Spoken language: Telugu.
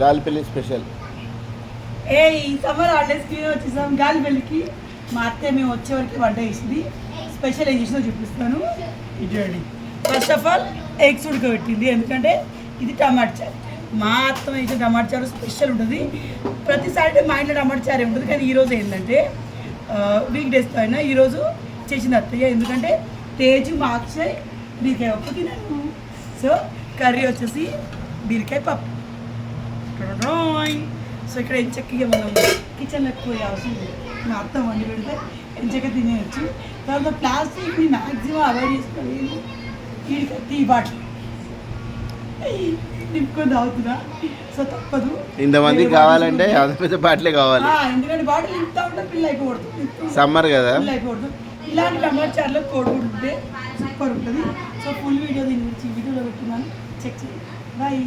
గాలిపల్లి స్పెషల్. ఈ సమ్మర్ హాలిడేస్కి వచ్చేసాం గాలిపల్లికి. మా అత్తే మేము వచ్చేవరకు వంట వేసింది. స్పెషల్ ఏం చేసిందో చూపిస్తాను. ఇటువంటి ఫస్ట్ ఆఫ్ ఆల్ ఎగ్స్ ఉడకబెట్టింది, ఎందుకంటే ఇది టమాటా చారు. మా అత్త వేసిన టమాటా చారు స్పెషల్ ఉంటుంది. ప్రతి సాటర్డే మా ఇంట్లో టమాటా చారే ఉంటుంది. కానీ ఈరోజు ఏంటంటే వీక్ డేస్లో అయినా ఈరోజు చేసిన అత్తయ్య, ఎందుకంటే తేజు మా అక్షయ్ బీరకాయ పప్పు తిన్నాను. సో కర్రీ వచ్చేసి బీరకాయ పప్పు. సో ఇక్కడ ఎంచక్కగా మనం కిచెన్లో ఎక్కువ అవసరం లేదు. మా అత్త వండి పెడితే ఎంచక్క తినేయచ్చు. తర్వాత ప్లాస్టిక్ని మ్యాక్సిమం అవాయిడ్ చేసుకోవాలి. వీడికి టీ బాటిల్ నింపుకొని తాగుతున్నా. సో తప్పదు, ఇంతమందికి కావాలంటే అంత పెద్ద బాటిలే కావాలి. ఎందుకంటే బాటిల్ ఇంత ఉంటే పిల్ల అయిపోతుంది. సమ్మర్ కదా, పిల్ల అయిపోతుంది. ఇలాంటి టమాటా చారులో కోడిగుడ్డు సూపర్ ఉంటుంది. సో ఫుల్ వీడియో దీని గురించి వీడియోలో పెట్టున్నాను, చెక్ చేయండి. బాయ్.